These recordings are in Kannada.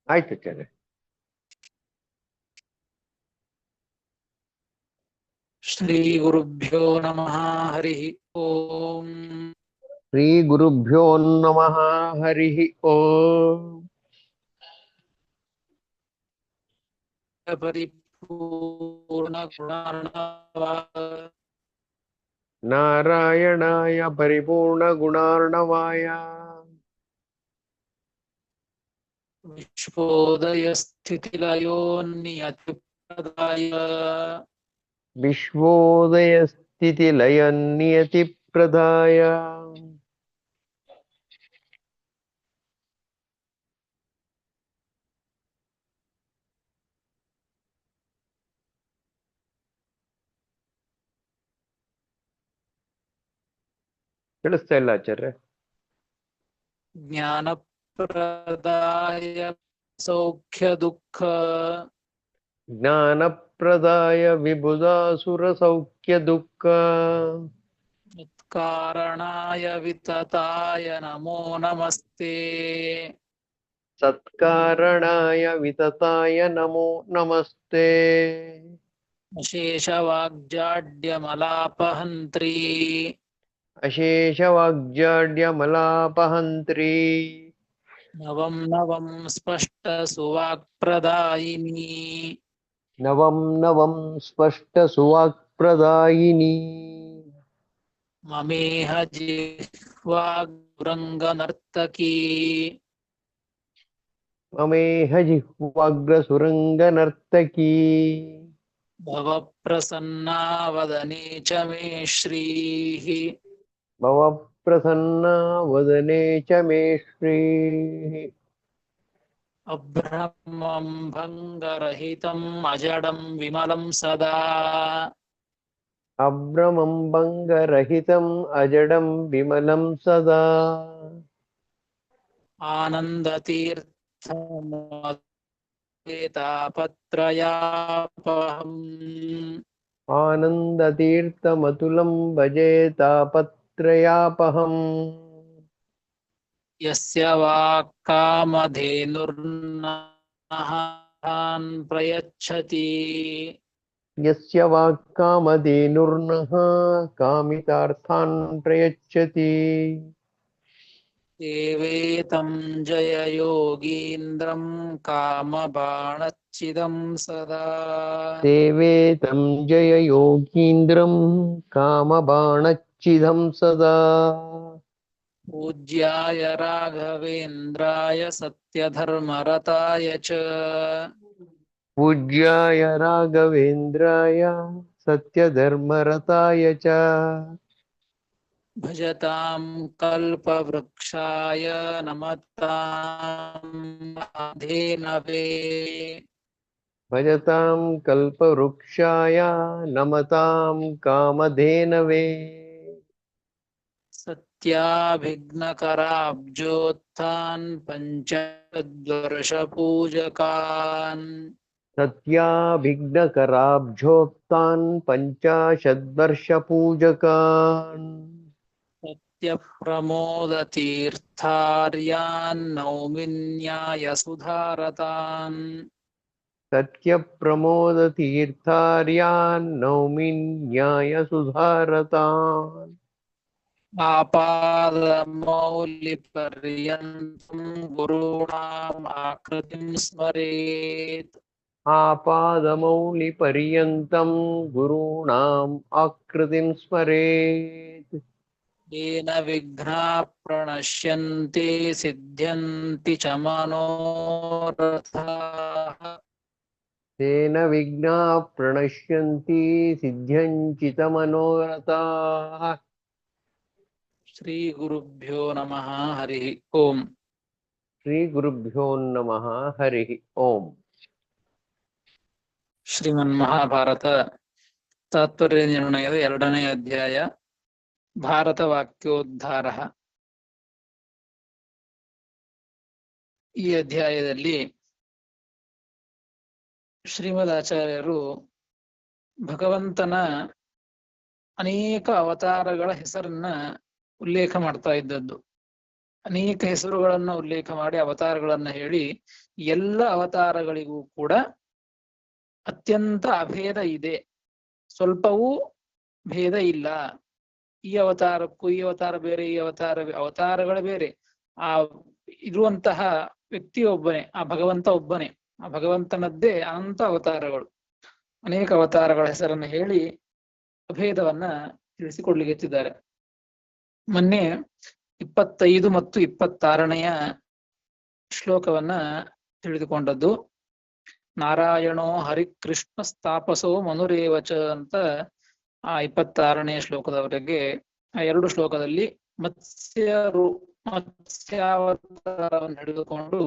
ಆಯ್ತು ಆಚಾರ್ಯ. ಶ್ರೀ ಗುರುಭ್ಯೋ ನಮಃ. ಹರಿ ಓಂ. ಶ್ರೀ ಗುರುಭ್ಯೋ ನಮಃ. ಹರಿ ಓಂ. ಪರಿಪೂರ್ಣ ಗುಣಾರ್ಣವಾಯ ನಾರಾಯಣಾಯ ಪರಿಪೂರ್ಣ ಗುಣಾರ್ಣವಾಯ ವಿಶ್ವೋದಯ ಸ್ಥಿತಿಲಯೋ ನಿಯತಿಪ್ರದಾಯ ವಿಶ್ವೋದಯ ಸ್ಥಿತಿ ಲಯ ನಿಯತಿ ಪ್ರದಾಯ ಕೇಳಿಸ್ತಾ ಇಲ್ಲ ಆಚಾರ್ಯ? ಜ್ಞಾನಪ್ರದಾಯ ಸೌಖ್ಯ ದುಃಖ ಜ್ಞಾನಪ್ರದಾಯ ವಿಬುಧಾಸುರ ಸೌಖ್ಯ ದುಃಖ ಕಾರಣಾಯ ವಿತತಾಯ ನಮೋ ನಮಸ್ತೆ. ಸತ್ಕಾರಣಾಯ ವಿತತಾಯ ನಮೋ ನಮಸ್ತೆ. ಅಶೇಷವಾಗ್ಜಾಡ್ಯಮಲಾಪಹಂತ್ರೀ ಅಶೇಷವಾಗ್ಜಾಡ್ಯಮಲಾಪಹಂತ್ರೀ ನವಂ ನವಂ ಸ್ಪಷ್ಟ ಸುವಾಕ್ಪ್ರದಾಯಿನಿ ನವಂ ನವಂ ಸ್ಪಷ್ಟ ಸುವಾಕ್ಪ್ರದಾಯಿನಿ ಮಮೇಹ ಜಿಹ್ವಾಗ್ರಂಗನರ್ತಕೀ ಮಮೇಹ ಜಿಹ್ವಾಗ್ರಸುರಂಗನರ್ತಕೀ ಭವಪ್ರಸನ್ನಾ ವದನೆ ಚ ಮೇ ಶ್ರೀಃ. ಭವಪ್ರಸನ್ನ ವದನೆ ಚ ಮೇ ಶ್ರೀಃ. ಅಭ್ರಮಂ ಭಂಗರಹಿತಂ ಅಜಡಂ ವಿಮಲಂ ಸದಾ ಅಭ್ರಮಂ ಭಂಗರಹಿತಂ ಅಜಡಂ ವಿಮಲಂ ಸದಾ ಆನಂದತೀರ್ಥಮಪತ್ರಯಾಪಹಂ ಆನಂದತೀರ್ಥಮತುಲಂ ಭಜೆ ತಾಪತ್ರಯಾಪಹಂ. ಯಸ್ಯ ವಾಕ್ಕಾಮಧೇನುರ್ನಃ ಪ್ರಯಚ್ಛತಿ ಯಸ್ಯ ವಾಕ್ಕಾಮಧೇನುರ್ನಃ ಕಾಮಿತಾರ್ಥಾನ್ ಪ್ರಯಚ್ಛತಿ ದೇವೇತಂ ಜಯ ಯೋಗೀಂದ್ರಂ ಕಾಮಬಾಣಚ್ಛಿದಂ ಸದಾ ದೇವೇತಂ ಜಯ ಯೋಗೀಂದ್ರಂ ಕಾಮಬಾಣಚ್ಛಿದಂ ಸದಾ ಪೂಜ್ಯಾಯ ರಾಘವೇಂದ್ರಾಯ ಸತ್ಯಧರ್ಮರತಾಯ ಚ ಪೂಜ್ಯಾಯ ರಾಘವೇಂದ್ರಾಯ ಸತ್ಯಧರ್ಮರತಾಯ ಚ ಭಜತಾಂ ಕಲ್ಪವೃಕ್ಷಾಯ ನಮತಾಂ ಧೇನವೇ ಭಜತಾಂ ಕಲ್ಪವೃಕ್ಷಾಯ ನಮತಾಂ ಕಾಮಧೇನವೇ ಸತ್ಯಾಭಿಘ್ನಕರಾಬ್ಜೋತ್ಥಾನ್ ಪಂಚದ್ವರ್ಷಪೂಜಕಾನ್ ಸತ್ಯಾಭಿಘ್ನಕರಾಬ್ಜೋಕ್ತಾನ್ ಪಂಚಾಶದ್ವರ್ಷಪೂಜಕಾನ್ ಸತ್ಯಪ್ರಮೋದತೀರ್ಥಾರ್ಯಾನ್ ನೌಮಿನ್ಯಾಯಸುಧಾರತಾನ್ ಸತ್ಯಪ್ರಮೋದತೀರ್ಥಾರ್ಯಾನ್ ನೌಮಿ ನ್ಯಾಯಸುಧಾರತಾನ್ ಆಪಾದಮೌಲಿಪರ್ಯಂತಂ ಗುರುಣಾಂ ಆಕೃತಿಂ ಸ್ಮರೇತ್ ಆಪಾದಮೌಲಿಪರ್ಯಂತಂ ಗುರುಣಾಂ ಆಕೃತಿಂ ಸ್ಮರೇತ್ ಯೇನ ವಿಘ್ನಾಃ ಪ್ರಣಶ್ಯಂತೆ ಸಿದ್ಧ್ಯಂತಿ ಚ ಮನೋರಥಾಃ ತೇನ ವಿಘ್ನಾಃ ಪ್ರಣಶ್ಯಂತಿ ಸಿದ್ಧ್ಯಂಚಿತ ಮನೋರಥಾಃ. ಶ್ರೀ ಗುರುಭ್ಯೋ ನಮಃ. ಹರಿ ಓಂ. ಶ್ರೀ ಗುರುಭ್ಯೋ ನಮಃ. ಹರಿ ಓಂ. ಶ್ರೀಮನ್ಮಹಾಭಾರತ ತಾತ್ಪರ್ಯ ನಿರ್ಣಯದ 2ನೇ ಅಧ್ಯಾಯ ಭಾರತ ವಾಕ್ಯೋದ್ಧಾರ. ಈ ಅಧ್ಯಾಯದಲ್ಲಿ ಶ್ರೀಮದ್ ಆಚಾರ್ಯರು ಭಗವಂತನ ಅನೇಕ ಅವತಾರಗಳ ಹೆಸರನ್ನ ಉಲ್ಲೇಖ ಮಾಡ್ತಾ ಇದ್ದದ್ದು. ಅನೇಕ ಹೆಸರುಗಳನ್ನ ಉಲ್ಲೇಖ ಮಾಡಿ ಅವತಾರಗಳನ್ನ ಹೇಳಿ ಎಲ್ಲ ಅವತಾರಗಳಿಗೂ ಕೂಡ ಅತ್ಯಂತ ಅಭೇದ ಇದೆ, ಸ್ವಲ್ಪವೂ ಭೇದ ಇಲ್ಲ. ಈ ಅವತಾರಕ್ಕೂ ಈ ಅವತಾರ ಬೇರೆ, ಈ ಅವತಾರಗಳ ಬೇರೆ. ಆ ಇರುವಂತಹ ವ್ಯಕ್ತಿ ಒಬ್ಬನೇ, ಆ ಭಗವಂತ ಒಬ್ಬನೇ. ಆ ಭಗವಂತನದ್ದೇ ಅನಂತ ಅವತಾರಗಳು. ಅನೇಕ ಅವತಾರಗಳ ಹೆಸರನ್ನು ಹೇಳಿ ಅಭೇದವನ್ನ ತಿಳಿಸಿಕೊಡ್ಲಿಕ್ಕೆತ್ತಿದ್ದಾರೆ. ಮೊನ್ನೆ 25 ಮತ್ತು 26ನೆಯ ಶ್ಲೋಕವನ್ನ ತಿಳಿದುಕೊಂಡದ್ದು. ನಾರಾಯಣೋ ಹರಿಕೃಷ್ಣ ಸ್ಥಾಪಸೋ ಮನುರೇವಚ ಅಂತ ಆ 26ನೇ ಶ್ಲೋಕದವರೆಗೆ ಆ 2 ಶ್ಲೋಕದಲ್ಲಿ ಮತ್ಸ್ಯಾವತಾರವನ್ನು ಹಿಡಿದುಕೊಂಡು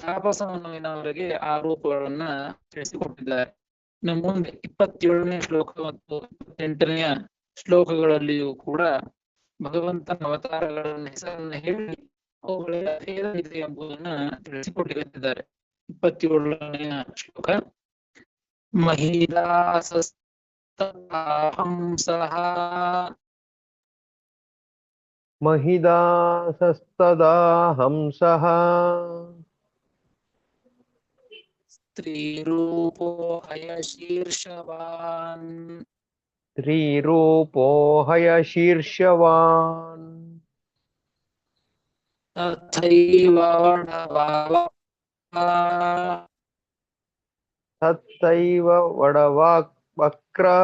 ತಾಪಸವನವರೆಗೆ ಆ ರೂಪಗಳನ್ನ ತಿಳಿಸಿಕೊಟ್ಟಿದ್ದಾರೆ. ಇನ್ನು ಮುಂದೆ 27ನೇ ಶ್ಲೋಕ ಮತ್ತು 28ನೆಯ ಶ್ಲೋಕಗಳಲ್ಲಿಯೂ ಕೂಡ ಭಗವಂತನ ಅವತಾರಗಳನ್ನ ಹೆಸರನ್ನ ಹೇಳಿ ಅವುಗಳ ಭೇದ ಇದೆ ಎಂಬುದನ್ನ ತಿಳಿಸಿಕೊಟ್ಟಿದ್ದಾರೆ. 27ನೆಯ ಶ್ಲೋಕ. ಮಹಿದಾಸಸ್ತಹಂಸಃ ಮಹಿದಾಸಸ್ತದಾ ಹಂಸಃ ಸ್ತ್ರೀರೂಪೋ ಹಯಶೀರ್ಷವಾನ್ ಸ್ತ್ರೀರೂಪೋ ಹಯಶೀರ್ಷವಾನ್ ತಥೈವ ವಡವಾವಕ್ತಾ ತಥೈವ ವಡವಾಕ್ರಃ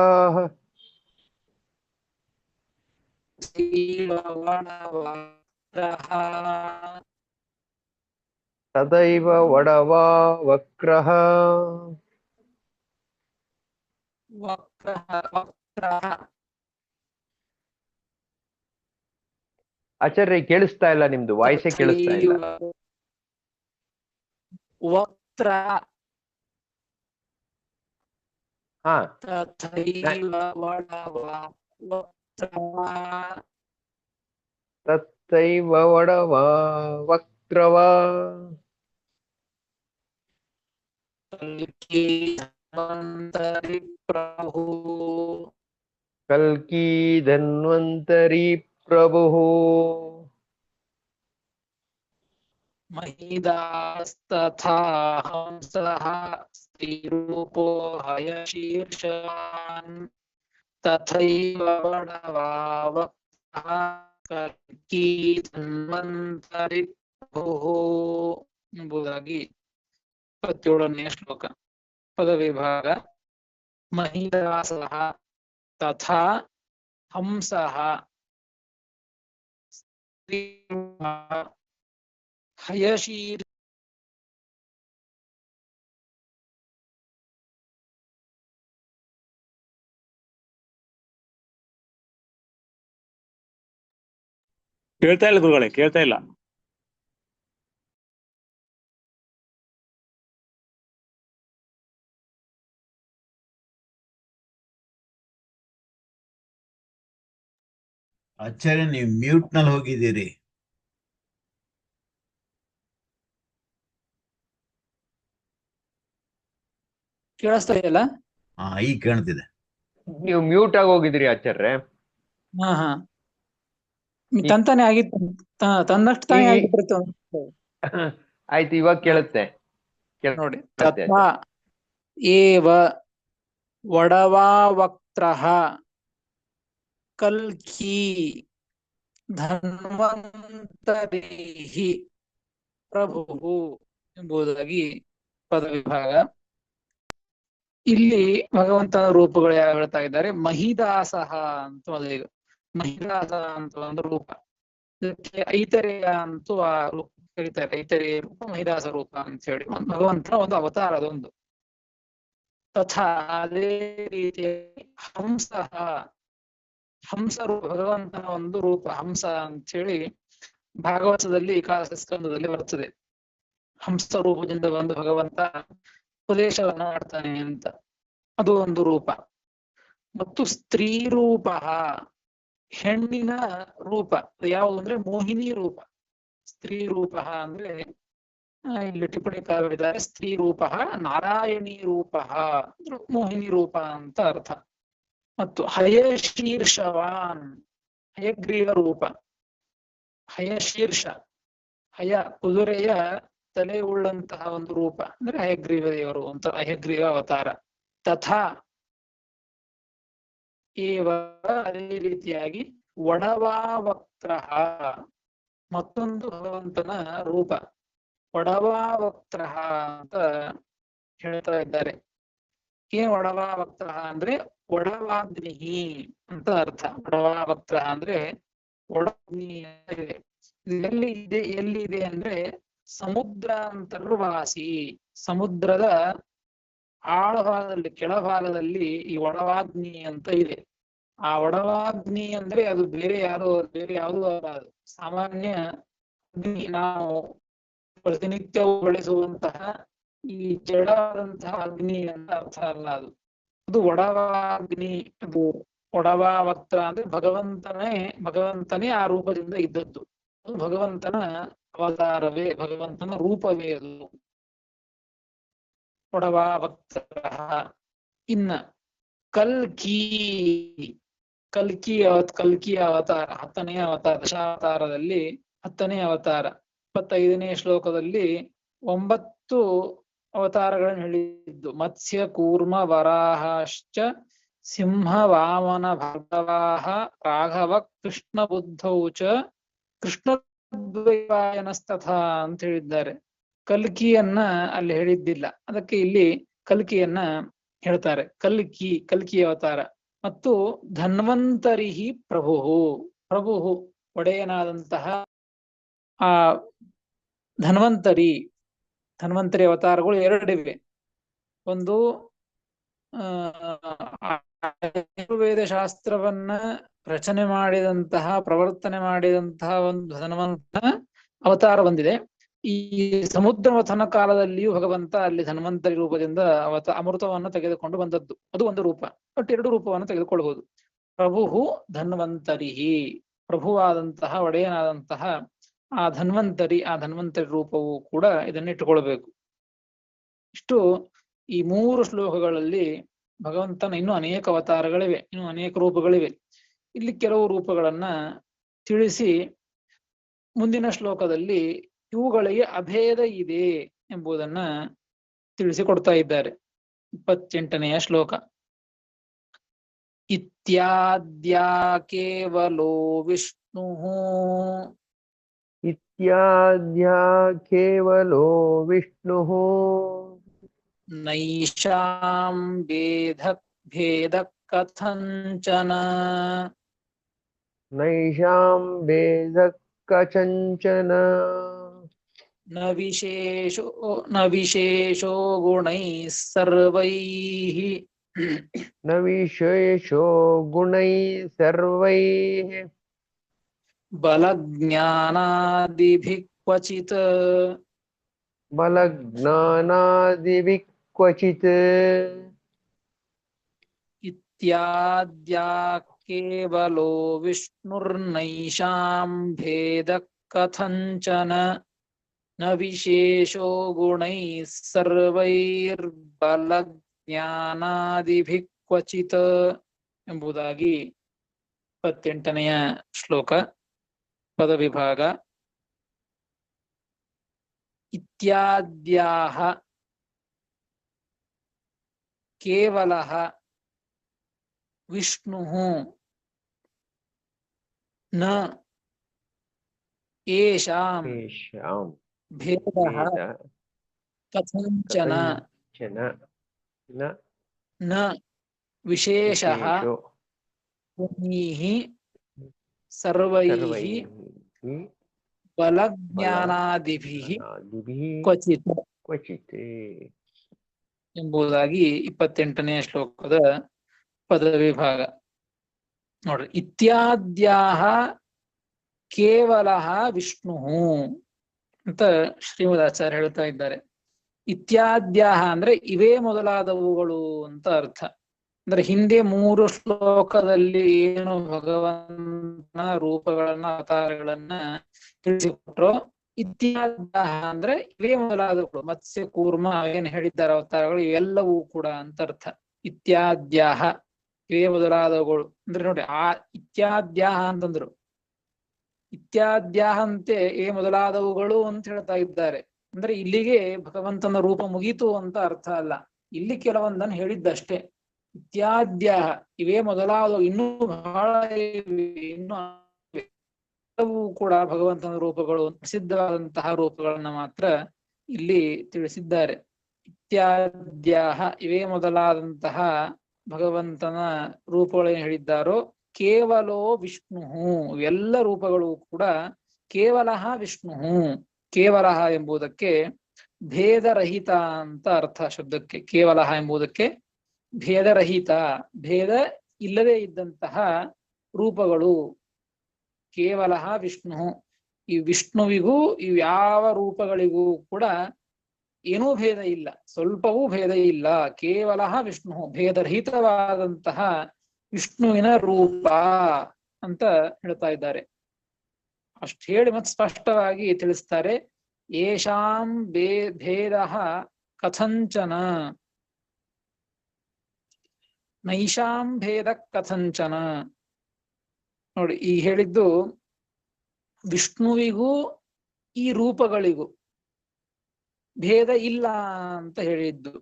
ತದೈವ ವಡವಾ ವಕ್ರಃ. ಆಚಾರ್ಯ ಕೇಳಿಸ್ತಾ ಇಲ್ಲ, ನಿಮ್ದು ವಾಯ್ಸೇ ಕೇಳಿಸ್ತಾ ಇಲ್ಲ. ವಕ್ರ ಹಾ, ತಥೈವ ವಡವಾ ತಥೈವ ವಡವಾ ವಕ್ರವಾ ಕಲ್ಕಿ ಧನ್ವಂತರಿ ಪ್ರಭು ಕಲ್ಕಿ ಧನ್ವಂತರಿ ಪ್ರಭುಃ ಮಹಿದಾಸ್ತಥಾ ಹಂಸಃ ಸ್ತ್ರೀರೂಪೋ ಹಯಶೀರ್ಷವಾನ್ ತಥೈವ ವಡವಾವಕ್ತಃ ಕಲ್ಕಿ ಧನ್ವಂತರಿ ಪ್ರಭುಃ ಎಂಬುದಾಗಿ 27ನೇ ಶ್ಲೋಕ. ಪದವಿಭಾಗ. ಮಹಿದಾಸಃ ತಥಾ ಹಂಸಃ ಹಯಶೀರ್ ಕೇಳ್ತಾ ಇಲ್ಲ ಗುರುಗಳೇ, ಕೇಳ್ತಾ ಇಲ್ಲ. ಆಚಾರ್ಯ, ನೀವು ಮ್ಯೂಟ್ ನಲ್ಲಿ ಹೋಗಿದ್ದೀರಿ. ಕೇಳಿಸ್ತಾ ಇದೆಯಲ್ಲ? ಈಗ ಕಾಣ್ತಿದೆ. ನೀವು ಮ್ಯೂಟ್ ಆಗಿ ಹೋಗಿದ್ರಿ ಆಚಾರ್ಯ. ಹಾ ಹಾ, ತಂತಾನೆ ಆಗಿತ್ತು, ತನ್ನಷ್ಟು ತಾನೇ ಆಗಿತ್ತು. ಆಯ್ತು, ಇವಾಗ ಕೇಳುತ್ತೆ ನೋಡಿ. ತಥಾ ಏವ ವಡವಾವಕ್ತ್ರಃ ಕಲ್ಕಿ ಧನ್ವಂತರಿಃ ಪ್ರಭುಃ ಎಂಬುದಾಗಿ ಪದವಿಭಾಗ. ಇಲ್ಲಿ ಭಗವಂತನ ರೂಪಗಳು ಯಾವ ಹೇಳ್ತಾ ಇದ್ದಾರೆ? ಮಹಿದಾಸಃ ಅಂತ ಮೊದಲಿಗೆ, ಮಹಿದಾಸ ಅಂತ ಒಂದು ರೂಪ. ಇದಕ್ಕೆ ಐತರೇಯ ಅಂತೂ ಆ ರೂಪ ಕರೀತಾರೆ. ಐತರೇಯ ರೂಪ, ಮಹಿದಾಸ ರೂಪ ಅಂತ ಹೇಳಿ ಭಗವಂತನ ಒಂದು ಅವತಾರ ಅದೊಂದು. ತಥಾ ಅದೇ ರೀತಿಯಾಗಿ ಹಂಸಃ, ಹಂಸ ರೂಪ, ಭಗವಂತನ ಒಂದು ರೂಪ ಹಂಸ ಅಂತ ಹೇಳಿ ಭಾಗವತದಲ್ಲಿ ಏಕಾದಶ ಸ್ಕಂದದಲ್ಲಿ ಬರ್ತದೆ. ಹಂಸ ರೂಪದಿಂದ ಬಂದು ಭಗವಂತ ಉಪದೇಶವನ್ನ ಮಾಡ್ತಾನೆ ಅಂತ, ಅದು ಒಂದು ರೂಪ. ಮತ್ತು ಸ್ತ್ರೀ ರೂಪ, ಹೆಣ್ಣಿನ ರೂಪ. ಯಾವುದು ಅಂದ್ರೆ ಮೋಹಿನಿ ರೂಪ. ಸ್ತ್ರೀ ರೂಪ ಅಂದ್ರೆ ಇಲ್ಲಿ ಟಿಪ್ಪಣಿಕಾರರಿದ್ದಾರೆ, ಸ್ತ್ರೀ ರೂಪ ನಾರಾಯಣೀ ರೂಪ, ಮೋಹಿನಿ ರೂಪ ಅಂತ ಅರ್ಥ. ಮತ್ತು ಹಯಶೀರ್ಷವಾನ್, ಹಯಗ್ರೀವ ರೂಪ. ಹಯಶೀರ್ಷ, ಹಯ ಕುದುರೆಯ ತಲೆ ಉಳ್ಳಂತಹ ಒಂದು ರೂಪ ಅಂದ್ರೆ ಹಯಗ್ರೀವ ದೇವರು ಅಂತ, ಹಯಗ್ರೀವ ಅವತಾರ. ತಥಾ ಏವ, ಅದೇ ರೀತಿಯಾಗಿ ಒಡವಾವಕ್ತ್ರ, ಮತ್ತೊಂದು ಭಗವಂತನ ರೂಪ ಒಡವಾವಕ್ತ್ರ ಅಂತ ಹೇಳ್ತಾ ಇದ್ದಾರೆ. ಏನ್ ಒಡವಾವಕ್ತ್ರ ಅಂದ್ರೆ ಒಡವಾಗ್ನಿ ಅಂತ ಅರ್ಥ. ಒಡವಾವಕ್ತ್ರ ಅಂದ್ರೆ ಒಡಗ್ನಿ ಅಂತ ಇದೆ. ಇದು ಎಲ್ಲಿದೆ ಅಂದ್ರೆ ಸಮುದ್ರ ಅಂತರ್ವಾಸಿ, ಸಮುದ್ರದ ಆಳಭಾಗದಲ್ಲಿ ಕೆಳಭಾಗದಲ್ಲಿ ಈ ಒಡವಾಗ್ನಿ ಅಂತ ಇದೆ. ಆ ಒಡವಾಗ್ನಿ ಅಂದ್ರೆ ಅದು ಬೇರೆ ಯಾವುದು ಅಲ್ಲ. ಅದು ಸಾಮಾನ್ಯ ಅಗ್ನಿ, ನಾವು ಪ್ರತಿನಿತ್ಯವೂ ಬಳಸುವಂತಹ ಈ ಜಡವಾದಂತಹ ಅಗ್ನಿ ಅಂತ ಅರ್ಥ ಅಲ್ಲ. ಅದು ಒಡವಾಗ್ನಿ. ಅದು ಒಡವಾವಕ್ತ್ರ ಅಂದ್ರೆ ಭಗವಂತನೇ ಆ ರೂಪದಿಂದ ಇದ್ದದ್ದು. ಅದು ಭಗವಂತನ ಅವತಾರವೇ, ಭಗವಂತನ ರೂಪವೇ ಅದು ಒಡವಾವಕ್ತ್ರ. ಇನ್ನ ಕಲ್ಕಿ ಅವತಾರ, 10ನೇ ಅವತಾರ, ದಶಾವತಾರದಲ್ಲಿ 10ನೇ ಅವತಾರ. 25ನೇ ಶ್ಲೋಕದಲ್ಲಿ 9 ಅವತಾರಗಳನ್ನು ಹೇಳಿದ್ದು. ಮತ್ಸ್ಯ ಕೂರ್ಮ ವರಾಹಶ್ಚ ಸಿಂಹ ವಾಮನ ಭಾರ್ಗವಾಹ ರಾಘವ ಕೃಷ್ಣ ಬುದ್ಧೌ ಚ ಕೃಷ್ಣದ್ವೈಪಾಯನಸ್ತಥಾ ಅಂತ ಹೇಳಿದ್ದಾರೆ. ಕಲ್ಕಿಯನ್ನ ಅಲ್ಲಿ ಹೇಳಿದ್ದಿಲ್ಲ, ಅದಕ್ಕೆ ಇಲ್ಲಿ ಕಲ್ಕಿಯನ್ನ ಹೇಳ್ತಾರೆ. ಕಲ್ಕಿ ಅವತಾರ. ಮತ್ತು ಧನ್ವಂತರಿಹಿ ಪ್ರಭು ಒಡೆಯನಾದಂತಹ ಆ ಧನ್ವಂತರಿ ಅವತಾರಗಳು 2 ಇವೆ. ಒಂದು ಆಯುರ್ವೇದ ಶಾಸ್ತ್ರವನ್ನ ರಚನೆ ಮಾಡಿದಂತಹ, ಪ್ರವರ್ತನೆ ಮಾಡಿದಂತಹ ಒಂದು ಧನ್ವಂತನ ಅವತಾರ ಬಂದಿದೆ. ಈ ಸಮುದ್ರ ಮಥನ ಕಾಲದಲ್ಲಿಯೂ ಭಗವಂತ ಅಲ್ಲಿ ಧನ್ವಂತರಿ ರೂಪದಿಂದ ಅಮೃತವನ್ನು ತೆಗೆದುಕೊಂಡು ಬಂದದ್ದು. ಅದು ಒಂದು ರೂಪ. ಬಟ್ 2 ರೂಪವನ್ನು ತೆಗೆದುಕೊಳ್ಳಬಹುದು. ಪ್ರಭು ಧನ್ವಂತರಿಹಿ, ಪ್ರಭುವಾದಂತಹ ಒಡೆಯನಾದಂತಹ ಆ ಧನ್ವಂತರಿ ರೂಪವು ಕೂಡ ಇದನ್ನ ಇಟ್ಟುಕೊಳ್ಬೇಕು. ಇಷ್ಟು ಈ 3 ಶ್ಲೋಕಗಳಲ್ಲಿ ಭಗವಂತನ ಇನ್ನೂ ಅನೇಕ ಅವತಾರಗಳಿವೆ, ಇನ್ನೂ ಅನೇಕ ರೂಪಗಳಿವೆ. ಇಲ್ಲಿ ಕೆಲವು ರೂಪಗಳನ್ನ ತಿಳಿಸಿ ಮುಂದಿನ ಶ್ಲೋಕದಲ್ಲಿ ಇವುಗಳಿಗೆ ಅಭೇದ ಇದೆ ಎಂಬುದನ್ನ ತಿಳಿಸಿಕೊಡ್ತಾ ಇದ್ದಾರೆ. 28ನೆಯ ಶ್ಲೋಕ. ಇತ್ಯಾದ್ಯಾ ಕೇವಲೋ ವಿಷ್ಣು, ಇತ್ಯಾದ್ಯಾ ಕೇವಲೋ ವಿಷ್ಣು, ನೈಷಾಂ ಭೇದ ಕಥಂಚನ, ನೈಷಾಂ ಭೇದ ಕಚಂಚನ, ನ ವಿಶೇಷೋ ಗುಣೈಃ ಸರ್ವೈಃ, ನ ವಿಶೇಷೋ ಗುಣೈಃ ಸರ್ವೈಃ, ಬಲಜ್ಞಾನಾದಿಭಿಃ ಕ್ವಚಿತ್, ಬಲಜ್ಞಾನಾದಿಭಿಃ ಕ್ವಚಿತ್. ಇತ್ಯಾದ್ಯಾ ಕೇವಲೋ ವಿಷ್ಣುರ್ನೈಷಾಂ ಭೇದ ಕಥಂಚನ, ನ ವಿಶೇಷೋ ಗುಣೈಃ ಸರ್ವೈರ್ಬಲಜ್ಞಾನಾದಿಭಿಃ ಕ್ವಚಿತ್ ಎಂಬುದಾಗಿ 28ನೆಯ ಶ್ಲೋಕ ಪದವಿಭಾಗ. ಇತ್ಯಾದ್ಯಾಹ ಕೇವಲಃ ವಿಷ್ಣುಃ ನ ಏಷಾಂ ಭೇದಃ ಕಥಂಚನ ನ ವಿಶೇಷಃ ಗುಣೈಃ ಸರ್ವೈಃ ಬಲಜ್ಞಾನಾದಿಭಿಃ ಕ್ವಚಿತ್ ಎಂಬುದಾಗಿ 28ನೇ ಶ್ಲೋಕದ ಪದವಿಭಾಗ. ನೋಡ್ರಿ, ಇತ್ಯಾದ್ಯಾಹ ಕೇವಲಃ ವಿಷ್ಣು ಅಂತ ಶ್ರೀಮದಾಚಾರ್ಯ ಹೇಳ್ತಾ ಇದ್ದಾರೆ. ಇತ್ಯಾದ್ಯಾಹ ಅಂದ್ರೆ ಇವೇ ಮೊದಲಾದವುಗಳು ಅಂತ ಅರ್ಥ. ಅಂದ್ರೆ ಹಿಂದೆ 3 ಶ್ಲೋಕದಲ್ಲಿ ಏನು ಭಗವಂತನ ರೂಪಗಳನ್ನ ಅವತಾರಗಳನ್ನ ತಿಳಿಸಿಕೊಟ್ರು, ಇತ್ಯಾದ್ಯಾಹ ಅಂದ್ರೆ ಇವೇ ಮೊದಲಾದವುಗಳು, ಮತ್ಸ್ಯ ಕೂರ್ಮ ಏನ್ ಹೇಳಿದ್ದಾರೆ ಅವತಾರಗಳು ಇವೆಲ್ಲವೂ ಕೂಡ ಅಂತ ಅರ್ಥ. ಇತ್ಯಾದ್ಯಾಹ ಇವೇ ಮೊದಲಾದವುಗಳು ಅಂದ್ರೆ ನೋಡಿ, ಆ ಇತ್ಯಾದ್ಯಾಹ ಅಂತಂದ್ರು ಇತ್ಯಾದ್ಯಾಹಂತೆ ಏ ಮೊದಲಾದವುಗಳು ಅಂತ ಹೇಳ್ತಾ ಇದ್ದಾರೆ. ಅಂದ್ರೆ ಇಲ್ಲಿಗೆ ಭಗವಂತನ ರೂಪ ಮುಗೀತು ಅಂತ ಅರ್ಥ ಅಲ್ಲ, ಇಲ್ಲಿ ಕೆಲವೊಂದನ್ನು ಹೇಳಿದ್ದಷ್ಟೇ. ಇತ್ಯಾದ್ಯಾಹ ಇವೇ ಮೊದಲಾದವು, ಇನ್ನೂ ಬಹಳ ಇವೆ, ಇನ್ನೂ ಎಲ್ಲವೂ ಕೂಡ ಭಗವಂತನ ರೂಪಗಳು, ಪ್ರಸಿದ್ಧವಾದಂತಹ ರೂಪಗಳನ್ನ ಮಾತ್ರ ಇಲ್ಲಿ ತಿಳಿಸಿದ್ದಾರೆ. ಇತ್ಯಾದ್ಯಾಹ ಇವೇ ಮೊದಲಾದಂತಹ ಭಗವಂತನ ರೂಪಗಳೇನು ಹೇಳಿದ್ದಾರೋ, ಕೇವಲೋ ವಿಷ್ಣು, ಎಲ್ಲ ರೂಪಗಳು ಕೂಡ ಕೇವಲ ವಿಷ್ಣು. ಕೇವಲ ಎಂಬುದಕ್ಕೆ ಭೇದರಹಿತ ಅಂತ ಅರ್ಥ. ಶಬ್ದಕ್ಕೆ ಕೇವಲ ಎಂಬುದಕ್ಕೆ ಭೇದರಹಿತ, ಭೇದ ಇಲ್ಲದೆ ಇದ್ದಂತಹ ರೂಪಗಳು. ಕೇವಲ ವಿಷ್ಣು, ಈ ವಿಷ್ಣುವಿಗೂ ಇವ್ಯಾವ ರೂಪಗಳಿಗೂ ಕೂಡ ಏನೂ ಭೇದ ಇಲ್ಲ, ಸ್ವಲ್ಪವೂ ಭೇದ ಇಲ್ಲ. ಕೇವಲ ವಿಷ್ಣು, ಭೇದರಹಿತವಾದಂತಹ ವಿಷ್ಣುವಿನ ರೂಪ ಅಂತ ಹೇಳ್ತಾ ಇದ್ದಾರೆ. ಅಷ್ಟು ಹೇಳಿ ಮತ್ತೆ ಸ್ಪಷ್ಟವಾಗಿ ತಿಳಿಸ್ತಾರೆ, ಯೇಷಾಂ ಭೇದ ಕಥಂಚನ ನೈಷಾಂ ಭೇದ ಕಥಂಚನ. ನೋಡಿ, ಈ ಹೇಳಿದ್ದು ವಿಷ್ಣುವಿಗೂ ಈ ರೂಪಗಳಿಗೂ ಭೇದ ಇಲ್ಲ ಅಂತ ಹೇಳಿದ್ದು.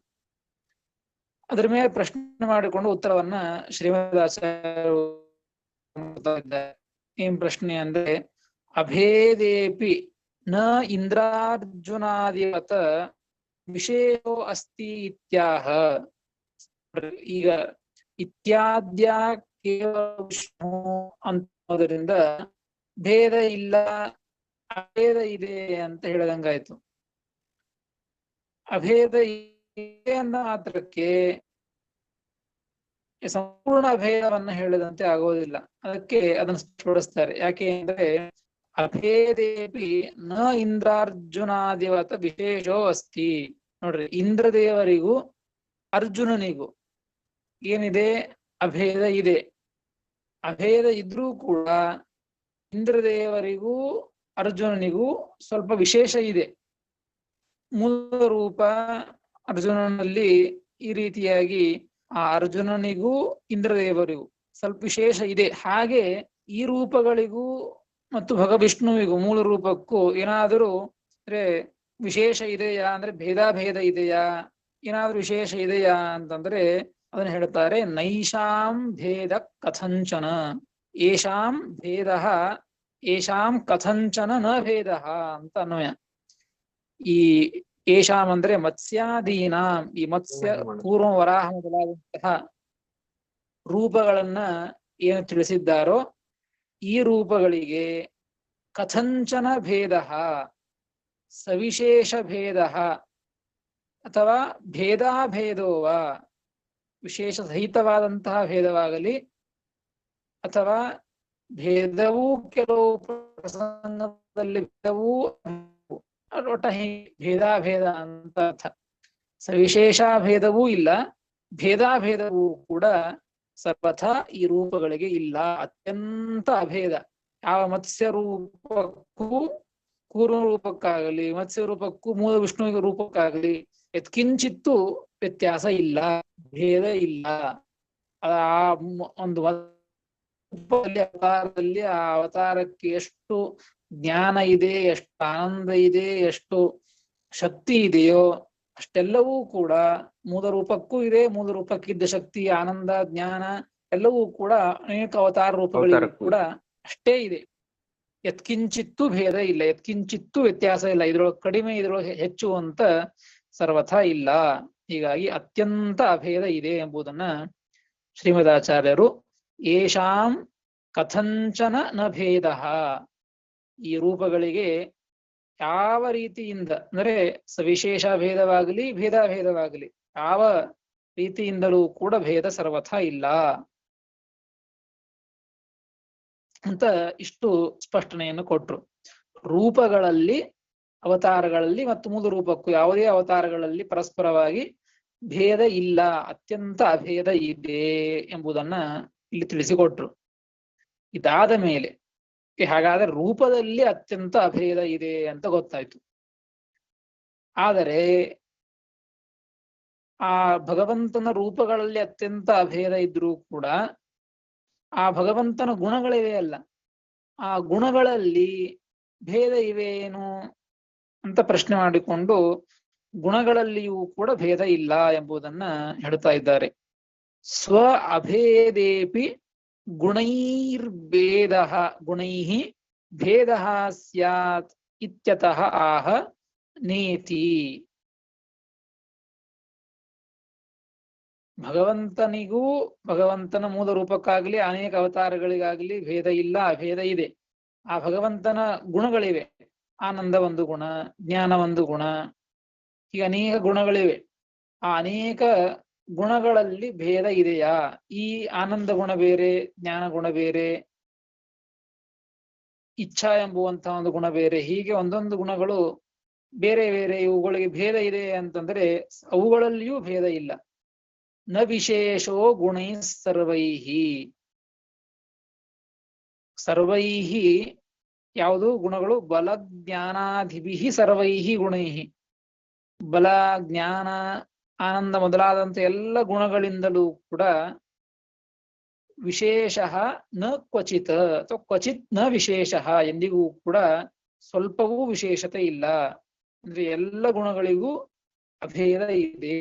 ಅದರ ಮೇಲೆ ಪ್ರಶ್ನೆ ಮಾಡಿಕೊಂಡು ಉತ್ತರವನ್ನ ಶ್ರೀಮದಾಚಾರ್ಯರು ಏನ್ ಪ್ರಶ್ನೆ ಅಂದ್ರೆ, ಅಭೇದೇಪಿ ನ ಇಂದ್ರಾರ್ಜುನಾದಿವತ ವಿಶೇಷೋ ಅಸ್ತಿ ಇತ್ಯಾಹ. ಈಗ ಇತ್ಯಾದ್ಯ ಕೇವಲ ವಿಷ್ಣು ಅನ್ನೋದರಿಂದ ಭೇದ ಇಲ್ಲ, ಅಭೇದ ಇದೆ ಅಂತ ಹೇಳದಂಗಾಯ್ತು. ಅಭೇದ ಇದೆ ಅಂದ ಮಾತ್ರಕ್ಕೆ ಸಂಪೂರ್ಣ ಭೇದವನ್ನ ಹೇಳಿದಂತೆ ಆಗೋದಿಲ್ಲ. ಅದಕ್ಕೆ ಅದನ್ನು ಸ್ಪಷ್ಟಪಡಿಸ್ತಾರೆ. ಯಾಕೆ ಅಂದ್ರೆ, ಅಭೇದೇಪಿ ನ ಇಂದ್ರಾರ್ಜುನಾದಿವತ ವಿಶೇಷೋ ಅಸ್ತಿ. ನೋಡ್ರಿ, ಇಂದ್ರದೇವರಿಗೂ ಅರ್ಜುನನಿಗೂ ಏನಿದೆ? ಅಭೇದ ಇದೆ. ಅಭೇದ ಇದ್ರೂ ಕೂಡ ಇಂದ್ರದೇವರಿಗೂ ಅರ್ಜುನನಿಗೂ ಸ್ವಲ್ಪ ವಿಶೇಷ ಇದೆ. ಮೂಲ ರೂಪ ಅರ್ಜುನನಲ್ಲಿ ಈ ರೀತಿಯಾಗಿ ಆ ಅರ್ಜುನನಿಗೂ ಇಂದ್ರದೇವರಿಗೂ ಸ್ವಲ್ಪ ವಿಶೇಷ ಇದೆ. ಹಾಗೆ ಈ ರೂಪಗಳಿಗೂ ಮತ್ತು ಭಗವಿಷ್ಣುವಿಗೂ ಮೂಲ ರೂಪಕ್ಕೂ ಏನಾದರೂ ಅಂದ್ರೆ ವಿಶೇಷ ಇದೆಯಾ ಅಂದ್ರೆ ಭೇದಾಭೇದ ಇದೆಯಾ, ಏನಾದ್ರೂ ವಿಶೇಷ ಇದೆಯಾ ಅಂತಂದ್ರೆ ಅದನ್ನ ಹೇಳ್ತಾರೆ, ನೈಷಾಂ ಭೇದ ಕಥಂಚನ ಏಷಾಂ ಭೇದ ಏಷಾಂ ಕಥಂಚನ ನ ಭೇದ ಅಂತ ಅನ್ವಯ. ಈ ಏಷಾಂ ಅಂದ್ರೆ ಮತ್ಸ್ಯಾದೀನಾಂ, ಈ ಮತ್ಸ್ಯ ಕೂರ್ಮ ವರಾಹ ಮೊದಲಾದಂತಹ ರೂಪಗಳನ್ನ ಏನು ತಿಳಿಸಿದ್ದಾರೋ ಈ ರೂಪಗಳಿಗೆ ಕಥಂಚನ ಭೇದ, ಸವಿಶೇಷ ಭೇದ ಅಥವಾ ಭೇದಾಭೇದೋವ, ವಿಶೇಷ ಸಹಿತವಾದಂತಹ ಭೇದವಾಗಲಿ ಅಥವಾ ಭೇದವೂ ಕೆಲವು ಪ್ರಸಂಗದಲ್ಲಿ ಭೇದವೂ ಒಟ್ಟ ಭೇದಾಭೇದ ಅಂತ ಅರ್ಥ. ಸವಿಶೇಷ ಭೇದವೂ ಇಲ್ಲ, ಭೇದಾಭೇದವೂ ಕೂಡ ಸರ್ವಥಾ ಈ ರೂಪಗಳಿಗೆ ಇಲ್ಲ. ಅತ್ಯಂತ ಅಭೇದ. ಯಾವ ಮತ್ಸ್ಯ ರೂಪಕ್ಕೂ ಕೂರ್ಮ ರೂಪಕ್ಕಾಗಲಿ ಮತ್ಸ್ಯ ರೂಪಕ್ಕೂ ಮೂಲ ವಿಷ್ಣುವಿನ ರೂಪಕ್ಕಾಗಲಿ ಎತ್ಕಿಂಚಿತ್ತೂ ವ್ಯತ್ಯಾಸ ಇಲ್ಲ, ಭೇದ ಇಲ್ಲ. ಆ ಒಂದು ಅವತಾರದಲ್ಲಿ ಆ ಅವತಾರಕ್ಕೆ ಎಷ್ಟು ಜ್ಞಾನ ಇದೆ, ಎಷ್ಟು ಆನಂದ ಇದೆ, ಎಷ್ಟು ಶಕ್ತಿ ಇದೆಯೋ ಅಷ್ಟೆಲ್ಲವೂ ಕೂಡ ಮೂಲ ರೂಪಕ್ಕೂ ಇದೆ. ಮೂಲ ರೂಪಕ್ಕಿದ್ದ ಶಕ್ತಿ, ಆನಂದ, ಜ್ಞಾನ ಎಲ್ಲವೂ ಕೂಡ ಅನೇಕ ಅವತಾರ ರೂಪಗಳಿಗೂ ಕೂಡ ಅಷ್ಟೇ ಇದೆ. ಯತ್ಕಿಂಚಿತ್ತೂ ಭೇದ ಇಲ್ಲ, ಯತ್ಕಿಂಚಿತ್ತೂ ವ್ಯತ್ಯಾಸ ಇಲ್ಲ. ಇದ್ರೊಳಗೆ ಕಡಿಮೆ, ಇದ್ರೊಳಗೆ ಹೆಚ್ಚು ಅಂತ ಸರ್ವಥಾ ಇಲ್ಲ. ಹೀಗಾಗಿ ಅತ್ಯಂತ ಅಭೇದ ಇದೆ ಎಂಬುದನ್ನ ಶ್ರೀಮದಾಚಾರ್ಯರು ಏಷಾಂ ಕಥಂಚನ ನ ಭೇದ, ಈ ರೂಪಗಳಿಗೆ ಯಾವ ರೀತಿಯಿಂದ ಅಂದ್ರೆ ಸವಿಶೇಷ ಭೇದವಾಗಲಿ ಭೇದಾಭೇದವಾಗಲಿ ಯಾವ ರೀತಿಯಿಂದಲೂ ಕೂಡ ಭೇದ ಸರ್ವಥಾ ಇಲ್ಲ ಅಂತ ಇಷ್ಟು ಸ್ಪಷ್ಟನೆಯನ್ನು ಕೊಟ್ರು. ರೂಪಗಳಲ್ಲಿ, ಅವತಾರಗಳಲ್ಲಿ ಮತ್ತು ಮೂಲ ರೂಪಕ್ಕೂ ಯಾವುದೇ ಅವತಾರಗಳಲ್ಲಿ ಪರಸ್ಪರವಾಗಿ ಭೇದ ಇಲ್ಲ, ಅತ್ಯಂತ ಅಭೇದ ಇದೆ ಎಂಬುದನ್ನ ಇಲ್ಲಿ ತಿಳಿಸಿಕೊಟ್ರು. ಇದಾದ ಮೇಲೆ ಹಾಗಾದ್ರೆ ರೂಪದಲ್ಲಿ ಅತ್ಯಂತ ಅಭೇದ ಇದೆ ಅಂತ ಗೊತ್ತಾಯ್ತು. ಆದರೆ ಆ ಭಗವಂತನ ರೂಪಗಳಲ್ಲಿ ಅತ್ಯಂತ ಅಭೇದ ಇದ್ರೂ ಕೂಡ ಆ ಭಗವಂತನ ಗುಣಗಳಿವೆ ಅಲ್ಲ, ಆ ಗುಣಗಳಲ್ಲಿ ಭೇದ ಇವೇನು ಅಂತ ಪ್ರಶ್ನೆ ಮಾಡಿಕೊಂಡು ಗುಣಗಳಲ್ಲಿಯೂ ಕೂಡ ಭೇದ ಇಲ್ಲ ಎಂಬುದನ್ನ ಹೇಳ್ತಾ ಇದ್ದಾರೆ. ಸ್ವ ಅಭೇದೇಪಿ ಗುಣೈರ್ಭೇದ ಗುಣೈಃ ಭೇದ ಸ್ಯಾತ್ ಇತ್ಯತಃ ಆಹ ನೇತಿ. ಭಗವಂತನಿಗೂ ಭಗವಂತನ ಮೂಲ ರೂಪಕ್ಕಾಗ್ಲಿ ಅನೇಕ ಅವತಾರಗಳಿಗಾಗ್ಲಿ ಭೇದ ಇಲ್ಲ, ಅಭೇದ ಇದೆ. ಆ ಭಗವಂತನ ಗುಣಗಳಿವೆ. ಆನಂದ ಒಂದು ಗುಣ, ಜ್ಞಾನ ಒಂದು ಗುಣ, ಹೀಗೆ ಅನೇಕ ಗುಣಗಳಿವೆ. ಆ ಅನೇಕ ಗುಣಗಳಲ್ಲಿ ಭೇದ ಇದೆಯಾ? ಈ ಆನಂದ ಗುಣ ಬೇರೆ, ಜ್ಞಾನ ಗುಣ ಬೇರೆ, ಇಚ್ಛಾ ಎಂಬುವಂತಹ ಒಂದು ಗುಣ ಬೇರೆ, ಹೀಗೆ ಒಂದೊಂದು ಗುಣಗಳು ಬೇರೆ ಬೇರೆ, ಇವುಗಳಿಗೆ ಭೇದ ಇದೆ ಅಂತಂದ್ರೆ ಅವುಗಳಲ್ಲಿಯೂ ಭೇದ ಇಲ್ಲ. ನ ವಿಶೇಷೋ ಗುಣೈ ಸರ್ವೈಹಿ. ಸರ್ವೈಹಿ ಯಾವುದು ಗುಣಗಳು? ಬಲ ಜ್ಞಾನಾಧಿಭಿಹಿ ಸರ್ವೈಹಿ ಗುಣೈಹಿ. ಬಲ, ಜ್ಞಾನ, ಆನಂದ ಮೊದಲಾದಂತ ಎಲ್ಲ ಗುಣಗಳಿಂದಲೂ ಕೂಡ ವಿಶೇಷ ನ ಕ್ವಚಿತ್ ಅಥವಾ ಕ್ವಚಿತ್ ನ ವಿಶೇಷ, ಎಂದಿಗೂ ಕೂಡ ಸ್ವಲ್ಪವೂ ವಿಶೇಷತೆ ಇಲ್ಲ. ಅಂದ್ರೆ ಎಲ್ಲ ಗುಣಗಳಿಗೂ ಅಭೇದ ಇದೆ.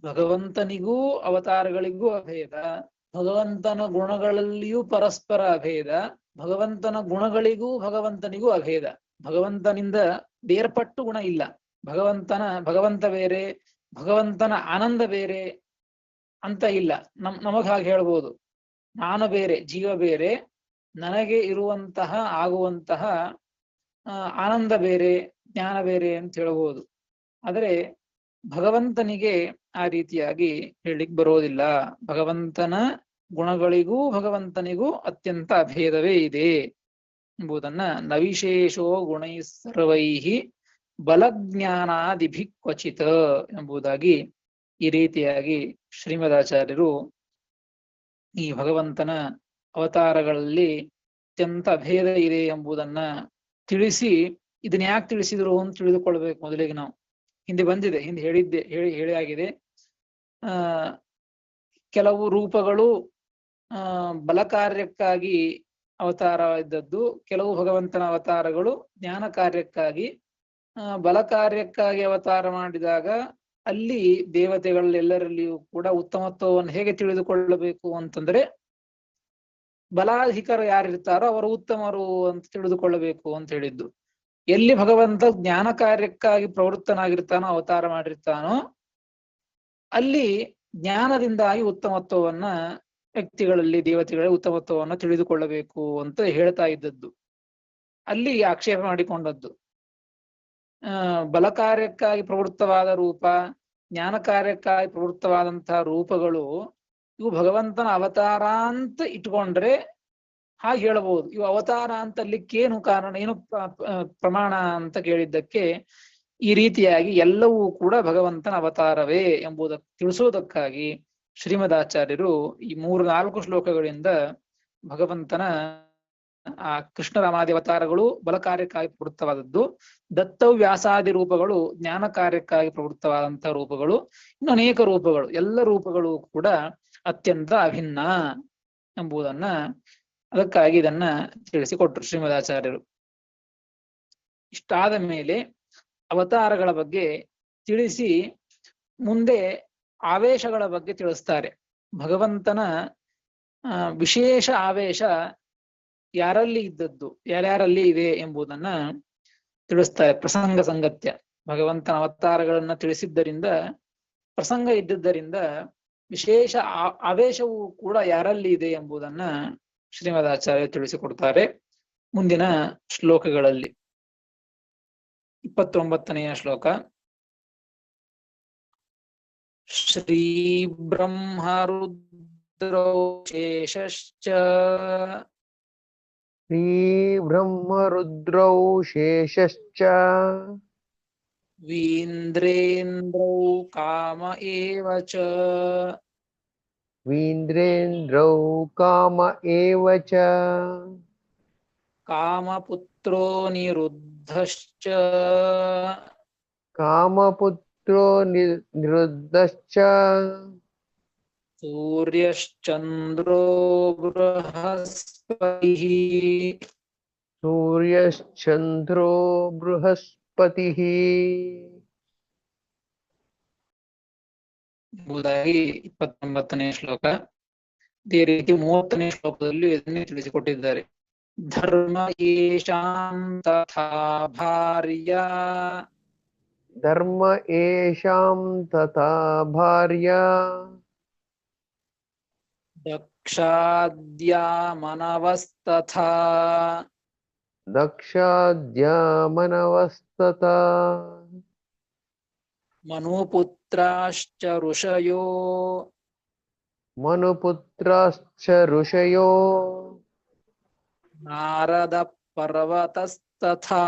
ಭಗವಂತನಿಗೂ ಅವತಾರಗಳಿಗೂ ಅಭೇದ, ಭಗವಂತನ ಗುಣಗಳಲ್ಲಿಯೂ ಪರಸ್ಪರ ಅಭೇದ, ಭಗವಂತನ ಗುಣಗಳಿಗೂ ಭಗವಂತನಿಗೂ ಅಭೇದ. ಭಗವಂತನಿಂದ ಬೇರ್ಪಟ್ಟು ಗುಣ ಇಲ್ಲ. ಭಗವಂತ ಬೇರೆ, ಭಗವಂತನ ಆನಂದ ಬೇರೆ ಅಂತ ಇಲ್ಲ. ನಮಗ್ ಹಾಗೆ ಹೇಳ್ಬೋದು, ನಾನು ಬೇರೆ, ಜೀವ ಬೇರೆ, ನನಗೆ ಇರುವಂತಹ ಆಗುವಂತಹ ಆನಂದ ಬೇರೆ, ಜ್ಞಾನ ಬೇರೆ ಅಂತ ಹೇಳ್ಬೋದು. ಆದರೆ ಭಗವಂತನಿಗೆ ಆ ರೀತಿಯಾಗಿ ಹೇಳಿಕ್ ಬರೋದಿಲ್ಲ. ಭಗವಂತನ ಗುಣಗಳಿಗೂ ಭಗವಂತನಿಗೂ ಅತ್ಯಂತ ಅಭೇದವೇ ಇದೆ ಎಂಬುದನ್ನ ನವಿಶೇಷೋ ಗುಣೈ ಸರ್ವೈಹಿ ಬಲಜ್ಞಾನಾದಿಭಿ ಕ್ವಚಿತ್ ಎಂಬುದಾಗಿ ಈ ರೀತಿಯಾಗಿ ಶ್ರೀಮದಾಚಾರ್ಯರು ಈ ಭಗವಂತನ ಅವತಾರಗಳಲ್ಲಿ ಅತ್ಯಂತ ಅಭೇದ ಇದೆ ಎಂಬುದನ್ನ ತಿಳಿಸಿ, ಇದನ್ನ ಯಾಕೆ ತಿಳಿಸಿದ್ರು ಅಂತ ತಿಳಿದುಕೊಳ್ಬೇಕು. ಮೊದಲಿಗೆ ನಾವು ಹಿಂದೆ ಬಂದಿದೆ, ಹಿಂದೆ ಹೇಳಿ ಆಗಿದೆ. ಕೆಲವು ರೂಪಗಳು ಬಲ ಕಾರ್ಯಕ್ಕಾಗಿ ಅವತಾರ ಇದ್ದದ್ದು, ಕೆಲವು ಭಗವಂತನ ಅವತಾರಗಳು ಜ್ಞಾನ ಕಾರ್ಯಕ್ಕಾಗಿ. ಬಲ ಕಾರ್ಯಕ್ಕಾಗಿ ಅವತಾರ ಮಾಡಿದಾಗ ಅಲ್ಲಿ ದೇವತೆಗಳೆಲ್ಲರಲ್ಲಿಯೂ ಕೂಡ ಉತ್ತಮತ್ವವನ್ನು ಹೇಗೆ ತಿಳಿದುಕೊಳ್ಳಬೇಕು ಅಂತಂದ್ರೆ, ಬಲಾಧಿಕರು ಯಾರಿರ್ತಾರೋ ಅವರು ಉತ್ತಮರು ಅಂತ ತಿಳಿದುಕೊಳ್ಳಬೇಕು ಅಂತ ಹೇಳಿದ್ದು. ಎಲ್ಲಿ ಭಗವಂತ ಜ್ಞಾನ ಕಾರ್ಯಕ್ಕಾಗಿ ಪ್ರವೃತ್ತನಾಗಿರ್ತಾನೋ, ಅವತಾರ ಮಾಡಿರ್ತಾನೋ, ಅಲ್ಲಿ ಜ್ಞಾನದಿಂದಾಗಿ ಉತ್ತಮತ್ವವನ್ನ ವ್ಯಕ್ತಿಗಳಲ್ಲಿ, ದೇವತೆಗಳಲ್ಲಿ ಉತ್ತಮತ್ವವನ್ನು ತಿಳಿದುಕೊಳ್ಳಬೇಕು ಅಂತ ಹೇಳ್ತಾ ಇದ್ದದ್ದು. ಅಲ್ಲಿ ಆಕ್ಷೇಪ ಮಾಡಿಕೊಂಡದ್ದು. ಬಲ ಕಾರ್ಯಕ್ಕಾಗಿ ಪ್ರವೃತ್ತವಾದ ರೂಪ, ಜ್ಞಾನ ಕಾರ್ಯಕ್ಕಾಗಿ ಪ್ರವೃತ್ತವಾದಂತಹ ರೂಪಗಳು ಇವು ಭಗವಂತನ ಅವತಾರ ಅಂತ ಇಟ್ಕೊಂಡ್ರೆ ಹಾಗೆ ಹೇಳಬಹುದು. ಇವು ಅವತಾರ ಅಂತ ಅಲ್ಲಿಕ್ಕೇನು ಕಾರಣ, ಏನು ಪ್ರಮಾಣ ಅಂತ ಕೇಳಿದ್ದಕ್ಕೆ ಈ ರೀತಿಯಾಗಿ ಎಲ್ಲವೂ ಕೂಡ ಭಗವಂತನ ಅವತಾರವೇ ಎಂಬುದಕ್ಕೆ ತಿಳಿಸೋದಕ್ಕಾಗಿ ಶ್ರೀಮದಾಚಾರ್ಯರು ಈ 3-4 ಶ್ಲೋಕಗಳಿಂದ ಭಗವಂತನ ಆ ಕೃಷ್ಣರಾಮಾದಿ ಅವತಾರಗಳು ಬಲ ಕಾರ್ಯಕ್ಕಾಗಿ ಪ್ರವೃತ್ತವಾದದ್ದು, ದತ್ತವ್ಯಾಸಾದಿ ರೂಪಗಳು ಜ್ಞಾನ ಕಾರ್ಯಕ್ಕಾಗಿ ಪ್ರವೃತ್ತವಾದಂತಹ ರೂಪಗಳು, ಇನ್ನು ಅನೇಕ ರೂಪಗಳು, ಎಲ್ಲ ರೂಪಗಳು ಕೂಡ ಅತ್ಯಂತ ಅಭಿನ್ನ ಎಂಬುದನ್ನ, ಅದಕ್ಕಾಗಿ ಇದನ್ನ ತಿಳಿಸಿಕೊಟ್ರು ಶ್ರೀಮದಾಚಾರ್ಯರು. ಇಷ್ಟಾದ ಮೇಲೆ ಅವತಾರಗಳ ಬಗ್ಗೆ ತಿಳಿಸಿ ಮುಂದೆ ಆವೇಶಗಳ ಬಗ್ಗೆ ತಿಳಿಸ್ತಾರೆ. ಭಗವಂತನ ವಿಶೇಷ ಆವೇಶ ಯಾರಲ್ಲಿ ಇದ್ದದ್ದು, ಯಾರ್ಯಾರಲ್ಲಿ ಇದೆ ಎಂಬುದನ್ನ ತಿಳಿಸ್ತಾರೆ. ಪ್ರಸಂಗ ಸಂಗತ್ಯ ಭಗವಂತನ ಅವತಾರಗಳನ್ನ ತಿಳಿಸಿದ್ದರಿಂದ, ಪ್ರಸಂಗ ಇದ್ದಿದ್ದರಿಂದ ವಿಶೇಷ ಆವೇಶವು ಕೂಡ ಯಾರಲ್ಲಿ ಇದೆ ಎಂಬುದನ್ನ ಶ್ರೀಮದಾಚಾರ್ಯ ತಿಳಿಸಿಕೊಡ್ತಾರೆ ಮುಂದಿನ ಶ್ಲೋಕಗಳಲ್ಲಿ. 29ನೆಯ ಶ್ಲೋಕ. ಶ್ರೀ ಬ್ರಹ್ಮ ರುದ್ರೋ ಶೇಷಶ್ಚ ಶ್ರೀ ಬ್ರಹ್ಮ ರುದ್ರೌ ಶೇಷಶ್ಚ ವೀಂದ್ರೇಂದ್ರೌ ಕಾಮ ಏವ ಚ ವೀಂದ್ರೇಂದ್ರೌ ಕಾಮ ಏವ ಚ ಕಾಮಪುತ್ರೋ ನಿರುದ್ಧಶ್ಚ ಕಾಮಪುತ್ರೋ ನಿರುದ್ಧಶ್ಚ ಸೂರ್ಯಶ್ಚಂದ್ರೋ ಬೃಹಸ್ಪತಿಃ सूर्यश्चन्द्रो बृहस्पतिः ಎಂಬುದಾಗಿ 29ನೇ ಶ್ಲೋಕ. ಇದೇ ರೀತಿ 30ನೇ ಶ್ಲೋಕದಲ್ಲಿ ಇದನ್ನೇ ತಿಳಿಸಿಕೊಟ್ಟಿದ್ದಾರೆ. ಧರ್ಮ ಯೇಷಾಂ ತಥಾ ಭಾರ್ಯಾ धर्म येषां तथा भार्या दक्षाद्या मनवस्तथा दक्षाद्या मनवस्तथा मनुपुत्राश्च ऋषयो मनुपुत्राश्च ऋषयो नारद पर्वतस्तथा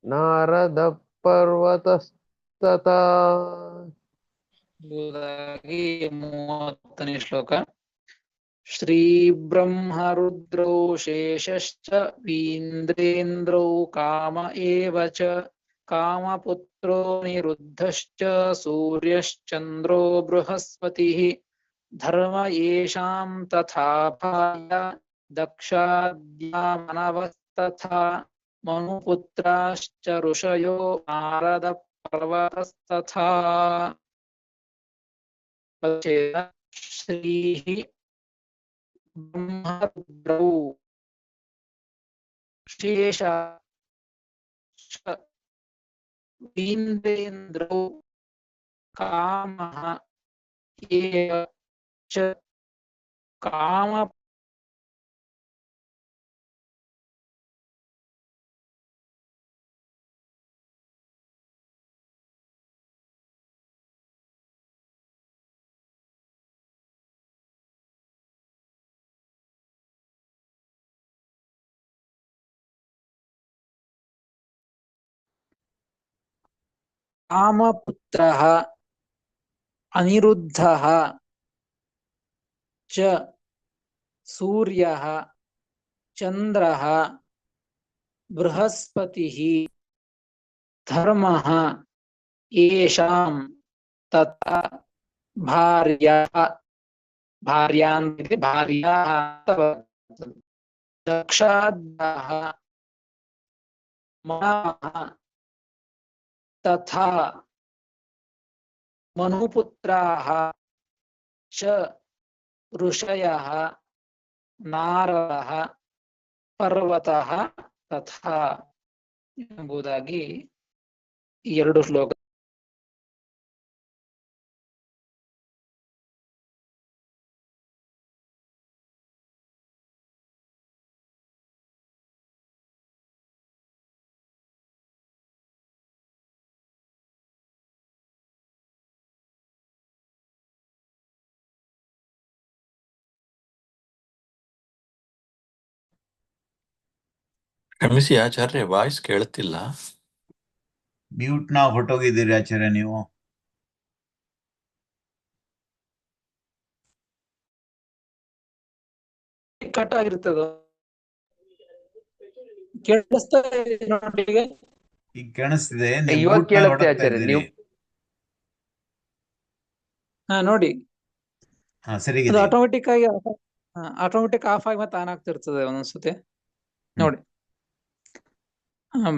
नारद पर्वतस्तथा 30ನೇ ಶ್ಲೋಕ. ಶ್ರೀ ಬ್ರಹ್ಮ ರುದ್ರೌ ಶೇಷಶ್ಚ ವೀಂದ್ರೇಂದ್ರೌ ಕಾಮ ಏವ ಚ ಕಾಮಪುತ್ರೋ ನಿರುದ್ಧಶ್ಚ ಸೂರ್ಯಶ್ಚಂದ್ರೋ ಬೃಹಸ್ಪತಿಃ ಧರ್ಮ ಯೇಷಾಂ ತಥಾ ಭಾರ್ಯ ದಕ್ಷಾದ್ಯಾ ಮನವಸ್ತಥಾ ಮನುಪುತ್ರಾಶ್ಚ ಋಷಯೋ ನಾರದ ಪರ್ವತಸ್ತಥಾ. ಶ್ರೀಃ ಬ್ರಹ್ಮರುದ್ರೌ ಶೇಷಶ್ಚ ವೀಂದ್ರೇಂದ್ರೌ ಕಾಮಃ ಏವ ಚ ಕಾಮ ಕಾಮಪುತ್ರಃ ಅನಿರುದ್ಧಃ ಚ ಸೂರ್ಯಃ ಚಂದ್ರಃ ಬೃಹಸ್ಪತಿಃ ಧರ್ಮಃ ಯೇಷಾಂ ತಥಾ ಭಾರ್ಯಃ ಭಾರ್ಯಾಃ ದಕ್ಷಾದ್ಯಃ ಮನವಃ ತಥಾ ಮನುಪುತ್ರಾಃ ಚ ಋಷಯಃ ನಾರದಃ ಪರ್ವತಃ ತಥಾ ಎಂಬುದಾಗಿ ಈ 2 ಶ್ಲೋಕ. ಕ್ಷಮಿಸಿ ಆಚಾರ್ಯ, ವಾಯ್ಸ್ ಕೇಳುತ್ತಿಲ್ಲ. ಮ್ಯೂಟ್ ನಾವು ಹೊರಟೋಗಿದ್ದೀರಿ ಆಚಾರ್ಯ ನೀವು. ಕಟ್ ಆಗಿರ್ತದ. ಕೇಳಿಸ್ತಾ ಇದೆ ನೋಡಿ ಈಗ. ಈಗ ಕಾಣಿಸ್ತಿದೆ, ನೀವು ಇವಾಗ mute ನಲ್ಲಿ ಕೇಳುತ್ತೆ ಹೊರಡ್ತಾ ಆಚಾರ್ಯ. ಇದ್ದೀರಿ. ನೀವು ನೋಡಿ ಹಾ ಅದು ಸರಿಗಿದೆ. ಆಟೋಮೆಟಿಕ್ ಆಫ್ ಆಗಿ ಮತ್ತೆ ಆನ್ ಆಗ್ತಿರ್ತದೆ ಒಂದೊಂದ್ಸತಿ ನೋಡಿ.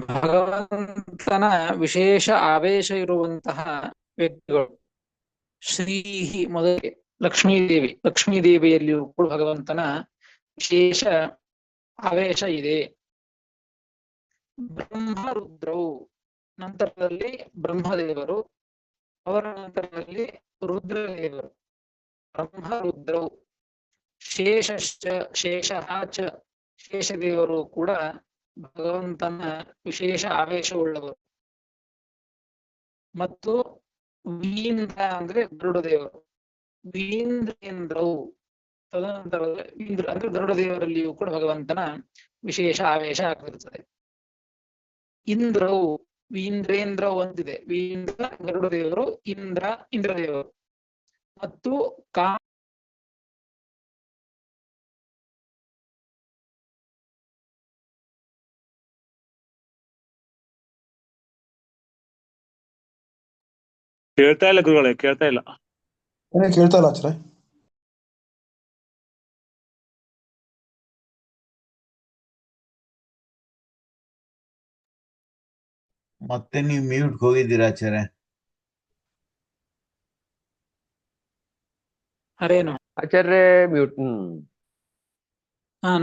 ಭಗವಂತನ ವಿಶೇಷ ಆವೇಶ ಇರುವಂತಹ ವ್ಯಕ್ತಿಗಳು. ಶ್ರೀ ಮೊದಲಿಗೆ ಲಕ್ಷ್ಮೀದೇವಿಯಲ್ಲಿಯೂ ಕೂಡ ಭಗವಂತನ ವಿಶೇಷ ಆವೇಶ ಇದೆ. ಬ್ರಹ್ಮರುದ್ರವು ನಂತರದಲ್ಲಿ ಬ್ರಹ್ಮದೇವರು, ಅವರ ನಂತರದಲ್ಲಿ ರುದ್ರದೇವರು. ಬ್ರಹ್ಮರುದ್ರವು ಶೇಷಃ ಚ ಶೇಷದೇವರು ಕೂಡ ಭಗವಂತನ ವಿಶೇಷ ಆವೇಶವುಳ್ಳವರು. ಮತ್ತು ವೀಂದ್ರ ಅಂದ್ರೆ ಗರುಡದೇವರು. ವೀಂದ್ರೇಂದ್ರವು ತದನಂತರ ಇಂದ್ರ ಅಂದ್ರೆ ಗರುಡದೇವರಲ್ಲಿಯೂ ಕೂಡ ಭಗವಂತನ ವಿಶೇಷ ಆವೇಶ ಆಗಿರುತ್ತದೆ. ಇಂದ್ರವು ವೀಂದ್ರೇಂದ್ರ ಒಂದಿದೆ. ವೀಂದ್ರ ಗರುಡದೇವರು, ಇಂದ್ರದೇವರು ಮತ್ತು ಕೇಳ್ತಾ ಇಲ್ಲ ಗುರುಗಳೇ, ಕೇಳ್ತಾ ಇಲ್ಲ. ಏನೇ ಕೇಳ್ತಾ ಇಲ್ಲ ಆಚಾರ್ಯ. ಮತ್ತೆ ನೀವು ಮ್ಯೂಟ್ ಹೋಗಿದ್ದೀರಾ ಆಚಾರ್ಯ? ಹರೇನು ಆಚಾರ್ಯ ಮ್ಯೂಟ್.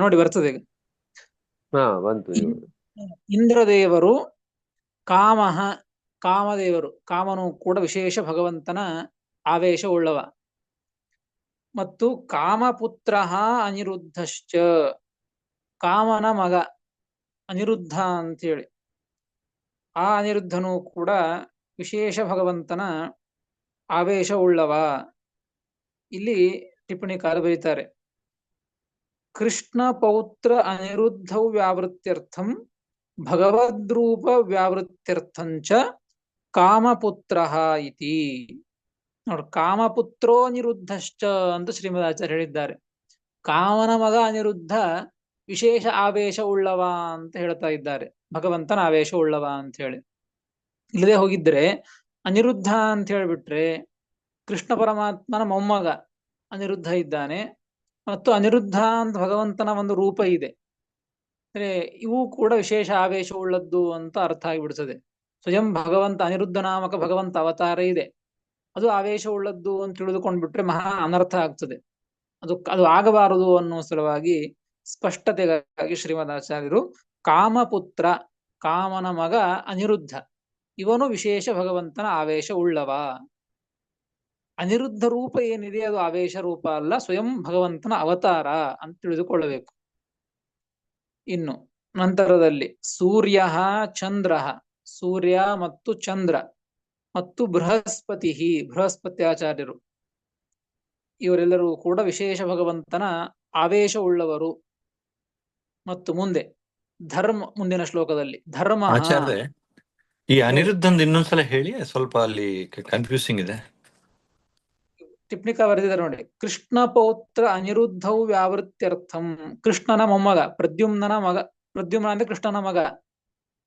ನೋಡಿ ಬರ್ತದೆ ಈಗ. ಹಾ ಬಂತು ಇವಾಗ. ಇಂದ್ರದೇವರು ಕಾಮದೇವರು, ಕಾಮನು ಕೂಡ ವಿಶೇಷ ಭಗವಂತನ ಆವೇಶ ಉಳ್ಳವ. ಮತ್ತು ಕಾಮಪುತ್ರ ಅನಿರುದ್ಧಶ್ಚ, ಕಾಮನ ಮಗ ಅನಿರುದ್ಧ ಅಂತೇಳಿ, ಆ ಅನಿರುದ್ಧನು ಕೂಡ ವಿಶೇಷ ಭಗವಂತನ ಆವೇಶ ಉಳ್ಳವ. ಇಲ್ಲಿ ಟಿಪ್ಪಣಿಕಾರ ಬರೀತಾರೆ, ಕೃಷ್ಣ ಪೌತ್ರ ಅನಿರುದ್ಧೌ ವ್ಯಾವೃತ್ಯರ್ಥಂ ಭಗವದ್ರೂಪ ವ್ಯಾವೃತ್ಯರ್ಥಂಚ ಕಾಮಪುತ್ರ ಇತಿ. ನೋಡಿ, ಕಾಮಪುತ್ರೋ ಅನಿರುದ್ಧಶ್ಚ ಅಂತ ಶ್ರೀಮದಾಚಾರ್ಯ ಹೇಳಿದ್ದಾರೆ. ಕಾಮನ ಮಗ ಅನಿರುದ್ಧ ವಿಶೇಷ ಆವೇಶ ಉಳ್ಳವ ಅಂತ ಹೇಳ್ತಾ ಇದ್ದಾರೆ, ಭಗವಂತನ ಆವೇಶ ಉಳ್ಳವ ಅಂತ ಹೇಳಿ. ಇಲ್ಲದೆ ಹೋಗಿದ್ರೆ ಅನಿರುದ್ಧ ಅಂತ ಹೇಳ್ಬಿಟ್ರೆ ಕೃಷ್ಣ ಪರಮಾತ್ಮನ ಮೊಮ್ಮಗ ಅನಿರುದ್ಧ ಇದ್ದಾನೆ, ಮತ್ತು ಅನಿರುದ್ಧ ಅಂತ ಭಗವಂತನ ಒಂದು ರೂಪ ಇದೆ. ಅಂದ್ರೆ ಇವು ಕೂಡ ವಿಶೇಷ ಆವೇಶ ಉಳ್ಳದ್ದು ಅಂತ ಅರ್ಥ ಆಗಿಬಿಡ್ತದೆ. ಸ್ವಯಂ ಭಗವಂತ ಅನಿರುದ್ಧ ನಾಮಕ ಭಗವಂತ ಅವತಾರ ಇದೆ, ಅದು ಆವೇಶ ಉಳ್ಳದ್ದು ಅಂತ ತಿಳಿದುಕೊಂಡ್ಬಿಟ್ರೆ ಮಹಾ ಅನರ್ಥ ಆಗ್ತದೆ. ಅದು ಆಗಬಾರದು ಅನ್ನೋ ಸಲುವಾಗಿ ಸ್ಪಷ್ಟತೆಗಾಗಿ ಶ್ರೀಮದಾಚಾರ್ಯರು ಕಾಮಪುತ್ರ, ಕಾಮನ ಮಗ ಅನಿರುದ್ಧ, ಇವನು ವಿಶೇಷ ಭಗವಂತನ ಆವೇಶ ಉಳ್ಳವ. ಅನಿರುದ್ಧ ರೂಪ ಏನಿದೆ ಅದು ಆವೇಶ ರೂಪ ಅಲ್ಲ, ಸ್ವಯಂ ಭಗವಂತನ ಅವತಾರ ಅಂತ ತಿಳಿದುಕೊಳ್ಳಬೇಕು. ಇನ್ನು ನಂತರದಲ್ಲಿ ಸೂರ್ಯ ಚಂದ್ರ, ಸೂರ್ಯ ಮತ್ತು ಚಂದ್ರ ಮತ್ತು ಬೃಹಸ್ಪತ್ಯಾಚಾರ್ಯರು, ಇವರೆಲ್ಲರೂ ಕೂಡ ವಿಶೇಷ ಭಗವಂತನ ಆವೇಶ ಉಳ್ಳವರು. ಮತ್ತು ಮುಂದೆ ಮುಂದಿನ ಶ್ಲೋಕದಲ್ಲಿ ಧರ್ಮ. ಆಚಾರ್ಯ, ಈ ಅನಿರುದ್ಧಂದು ಇನ್ನೊಂದ್ಸಲ ಹೇಳಿ, ಸ್ವಲ್ಪ ಅಲ್ಲಿ ಕನ್ಫ್ಯೂಸಿಂಗ್ ಇದೆ. ಟಿಪ್ಪಣಿಕ ಬರೆದಿದ್ದಾರೆ ನೋಡಿ, ಕೃಷ್ಣ ಪೌತ್ರ ಅನಿರುದ್ಧೌ ವ್ಯಾವೃತ್ಯರ್ಥಂ, ಕೃಷ್ಣನ ಮೊಮ್ಮಗ ಪ್ರದ್ಯುಮ್ನನ ಮಗ, ಪ್ರದ್ಯುಮ್ನ ಅಂದ್ರೆ ಕೃಷ್ಣನ ಮಗ,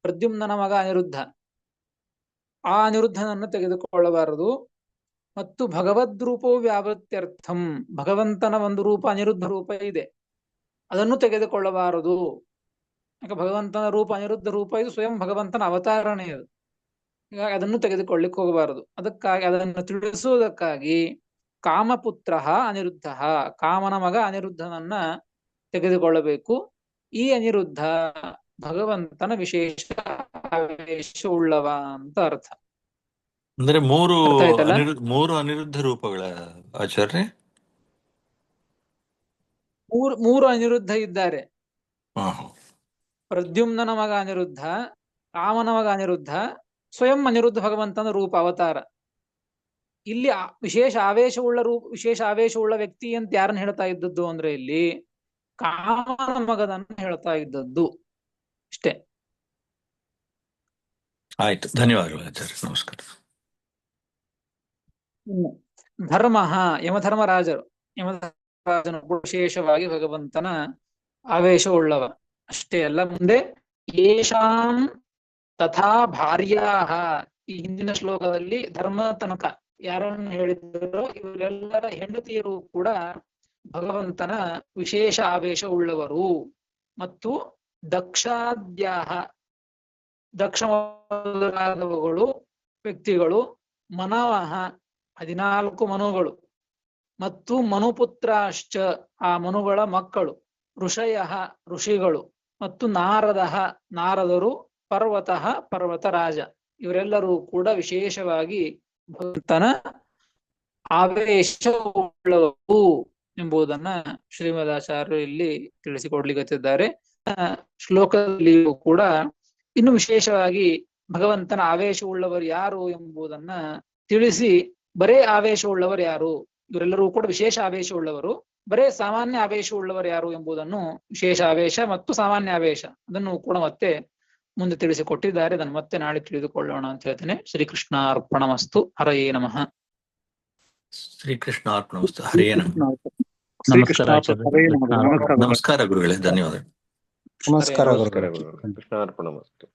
ಪ್ರದ್ಯುಮ್ನನ ಮಗ ಅನಿರುದ್ಧ, ಆ ಅನಿರುದ್ಧನನ್ನು ತೆಗೆದುಕೊಳ್ಳಬಾರದು. ಮತ್ತು ಭಗವದ್ರೂಪವು ವ್ಯಾವೃತ್ಯರ್ಥಂ, ಭಗವಂತನ ಒಂದು ರೂಪ ಅನಿರುದ್ಧ ರೂಪ ಇದೆ, ಅದನ್ನು ತೆಗೆದುಕೊಳ್ಳಬಾರದು. ಯಾಕೆ ಭಗವಂತನ ರೂಪ ಅನಿರುದ್ಧ ರೂಪ ಇದು ಸ್ವಯಂ ಭಗವಂತನ ಅವತಾರಣೆ ಅದು, ಹೀಗಾಗಿ ಅದನ್ನು ತೆಗೆದುಕೊಳ್ಳಿಕ್ಕೆ ಹೋಗಬಾರದು. ಅದಕ್ಕಾಗಿ ಅದನ್ನು ತಿಳಿಸುವುದಕ್ಕಾಗಿ ಕಾಮಪುತ್ರ ಅನಿರುದ್ಧ, ಕಾಮನ ಮಗ ಅನಿರುದ್ಧನನ್ನ ತೆಗೆದುಕೊಳ್ಳಬೇಕು. ಈ ಅನಿರುದ್ಧ ಭಗವಂತನ ವಿಶೇಷ ಆವೇಶ ಉಳ್ಳವ ಅಂತ ಅರ್ಥ. ಅಂದ್ರೆ ಮೂರು ಅರ್ಥ ಆಯ್ತಲ್ಲ? ಅನಿರುದ್ಧ ರೂಪಗಳ ಆಚಾರ್ಯ. ಮೂರು ಅನಿರುದ್ಧ ಇದ್ದಾರೆ. ಹಾ, ಪ್ರದ್ಯುಮ್ನನ ಮಗ ಅನಿರುದ್ಧ, ಕಾಮನ ಮಗ ಅನಿರುದ್ಧ, ಸ್ವಯಂ ಅನಿರುದ್ಧ ಭಗವಂತನ ರೂಪ ಅವತಾರ. ಇಲ್ಲಿ ವಿಶೇಷ ಆವೇಶ ಉಳ್ಳ ವ್ಯಕ್ತಿ ಅಂತ ಯಾರನ್ನ ಹೇಳ್ತಾ ಇದ್ದದ್ದು ಅಂದ್ರೆ ಇಲ್ಲಿ ಕಾಮನ ಮಗದನ್ನ ಹೇಳ್ತಾ ಇದ್ದದ್ದು ಇಷ್ಟೇ. ಆಯ್ತು, ಧನ್ಯವಾದಗಳು ಆಚಾರ್ಯ, ನಮಸ್ಕಾರ. ಧರ್ಮ, ಯಮಧರ್ಮರಾಜನು ವಿಶೇಷವಾಗಿ ಭಗವಂತನ ಆವೇಶ ಉಳ್ಳವ. ಅಷ್ಟೇ ಅಲ್ಲ, ಮುಂದೆ ಯೇಷಾಂ ತಥಾ ಭಾರ್ಯಾಹ, ಈ ಹಿಂದಿನ ಶ್ಲೋಕದಲ್ಲಿ ಧರ್ಮ ತನಕ ಯಾರನ್ನು ಹೇಳಿದರೋ ಇವರೆಲ್ಲರ ಹೆಂಡತಿಯರು ಕೂಡ ಭಗವಂತನ ವಿಶೇಷ ಆವೇಶ ಉಳ್ಳವರು. ಮತ್ತು ದಕ್ಷಾದ್ಯಾಹ, ದಕ್ಷ ಮೊದಲಾದವುಗಳು ವ್ಯಕ್ತಿಗಳು, ಮನವಃ 14 ಮನುಗಳು, ಮತ್ತು ಮನುಪುತ್ರಾಶ್ಚ, ಆ ಮನುಗಳ ಮಕ್ಕಳು, ಋಷಿಗಳು, ಮತ್ತು ನಾರದರು, ಪರ್ವತರಾಜ, ಇವರೆಲ್ಲರೂ ಕೂಡ ವಿಶೇಷವಾಗಿ ಭಗವಂತನ ಆವೇಶ ಉಳ್ಳವು ಎಂಬುದನ್ನ ಶ್ರೀಮದಾಚಾರ್ಯರು ಇಲ್ಲಿ ತಿಳಿಸಿಕೊಡ್ಲಿಕ್ಕತ್ತಿದ್ದಾರೆ. ಶ್ಲೋಕದಲ್ಲಿಯೂ ಕೂಡ ಇನ್ನು ವಿಶೇಷವಾಗಿ ಭಗವಂತನ ಆವೇಶ ಉಳ್ಳವರು ಯಾರು ಎಂಬುದನ್ನ ತಿಳಿಸಿ, ಬರೇ ಆವೇಶ ಉಳ್ಳವರು ಯಾರು, ಇವರೆಲ್ಲರೂ ಕೂಡ ವಿಶೇಷ ಆವೇಶ ಉಳ್ಳವರು, ಬರೇ ಸಾಮಾನ್ಯ ಆವೇಶ ಉಳ್ಳವರು ಯಾರು ಎಂಬುದನ್ನು, ವಿಶೇಷ ಆವೇಶ ಮತ್ತು ಸಾಮಾನ್ಯ ಆವೇಶ, ಅದನ್ನು ಕೂಡ ಮತ್ತೆ ಮುಂದೆ ತಿಳಿಸಿಕೊಟ್ಟಿದ್ದಾರೆ. ಅದನ್ನು ಮತ್ತೆ ನಾಳೆ ತಿಳಿದುಕೊಳ್ಳೋಣ ಅಂತ ಹೇಳ್ತೇನೆ. ಶ್ರೀಕೃಷ್ಣ ಅರ್ಪಣಮಸ್ತು. ಹರಯೇ ನಮಃ. ಶ್ರೀಕೃಷ್ಣ ಅರ್ಪಣಮಸ್ತು. ಹರೇ ನಮಃ. ನಮಸ್ಕಾರ ಗುರುಗಳೇ, ಧನ್ಯವಾದ. ನಮಸ್ಕಾರ ನಮಸ್ಕಾರ ಗುರು. ಕೃಷ್ಣಾರ್ಪಣಮಸ್ತು.